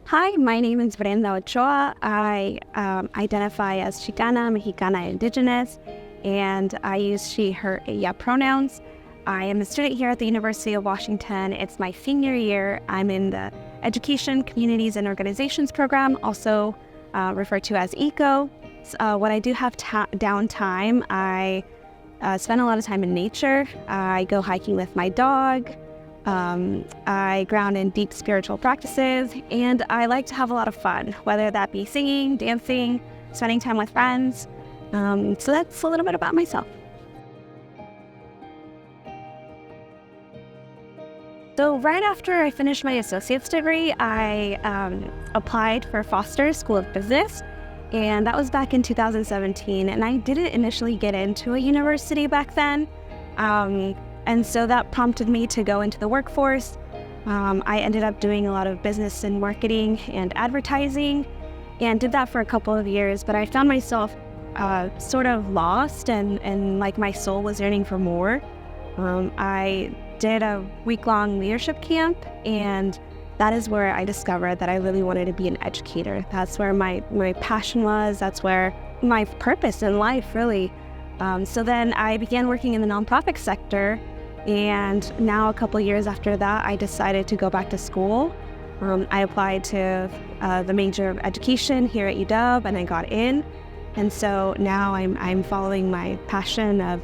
Hi, my name is Brenda Ochoa. I identify as Chicana, Mexicana, Indigenous, and I use she, her, ella pronouns. I am a student here at the University of Washington. It's my senior year. I'm in the Education, Communities, and Organizations program, also referred to as ECO. When I do have downtime, I spend a lot of time in nature. I go hiking with my dog. I ground in deep spiritual practices, and I like to have a lot of fun, whether that be singing, dancing, spending time with friends. So that's a little bit about myself. So right after I finished my associate's degree, I applied for Foster's School of Business, and that was back in 2017. And I didn't initially get into a university back then. And so that prompted me to go into the workforce. I ended up doing a lot of business and marketing and advertising and did that for a couple of years. But I found myself sort of lost and like my soul was yearning for more. I did a week-long leadership camp, and that is where I discovered that I really wanted to be an educator. That's where my passion was. That's where my purpose in life, really. So then I began working in the nonprofit sector, and now a couple years after that, I decided to go back to school. I applied to the major of education here at UW, and I got in. And so now I'm following my passion of,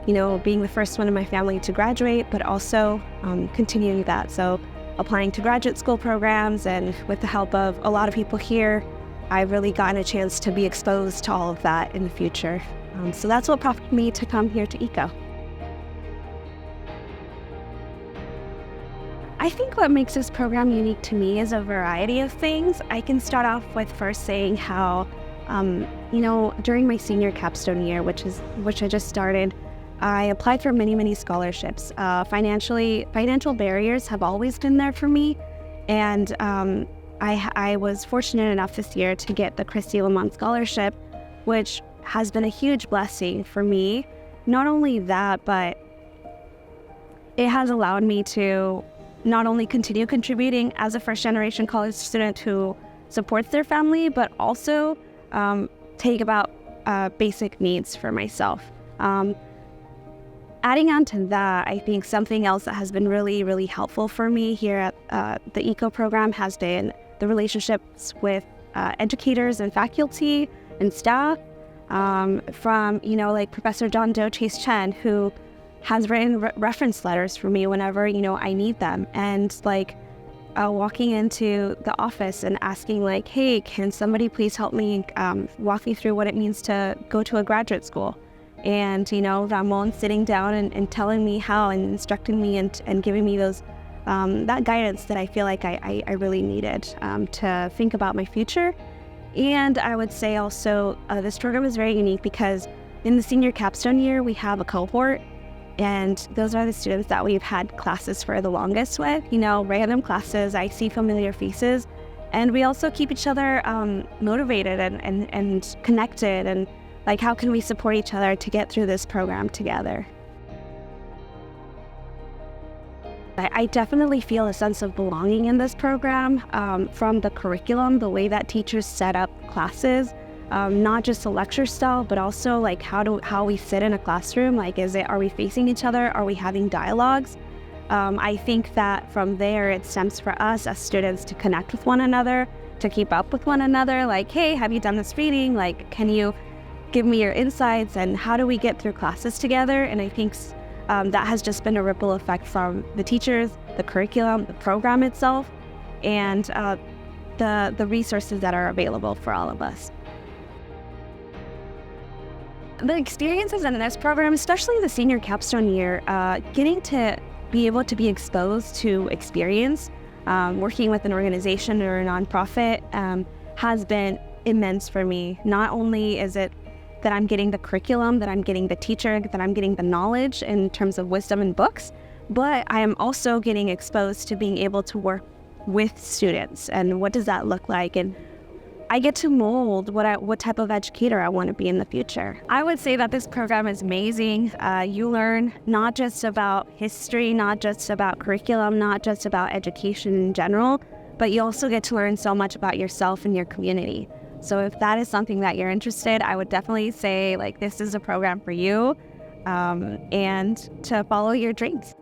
being the first one in my family to graduate, but also continuing that. So applying to graduate school programs, and with the help of a lot of people here, I've really gotten a chance to be exposed to all of that in the future. So that's what prompted me to come here to ECO. I think what makes this program unique to me is a variety of things. I can start off with first saying how, during my senior capstone year, which I just started, I applied for many scholarships. Financial barriers have always been there for me, and I was fortunate enough this year to get the Christy Lamont Scholarship, which has been a huge blessing for me. Not only that, but it has allowed me to not only continue contributing as a first-generation college student who supports their family, but also take about basic needs for myself. Adding on to that, I think something else that has been really helpful for me here at the ECO program has been the relationships with educators and faculty and staff, from, like Professor John Doe Chase Chen, who has written reference letters for me whenever, I need them. And walking into the office and asking hey, can somebody please help me walk me through what it means to go to a graduate school? And, Ramon sitting down and telling me how, and instructing me and giving me those that guidance that I feel like I really needed to think about my future. And I would say also this program is very unique because in the senior capstone year, we have a cohort, and those are the students that we've had classes for the longest with, random classes. I see familiar faces, and we also keep each other motivated and connected, and how can we support each other to get through this program together? I definitely feel a sense of belonging in this program, from the curriculum, the way that teachers set up classes, not just the lecture style, but also how we sit in a classroom. Are we facing each other? Are we having dialogues? I think that from there, it stems for us as students to connect with one another, to keep up with one another. Hey, have you done this reading? Can you give me your insights, and how do we get through classes together? And I think that has just been a ripple effect from the teachers, the curriculum, the program itself, and the resources that are available for all of us. The experiences in this program, especially the senior capstone year, getting to be able to be exposed to experience working with an organization or a nonprofit has been immense for me. Not only is it that I'm getting the curriculum, that I'm getting the teacher, that I'm getting the knowledge in terms of wisdom and books, but I am also getting exposed to being able to work with students, and what does that look like, and I get to mold what type of educator I want to be in the future. I would say that this program is amazing. You learn not just about history, not just about curriculum, not just about education in general, but you also get to learn so much about yourself and your community. So if that is something that you're interested, I would definitely say, like, this is a program for you, and to follow your dreams.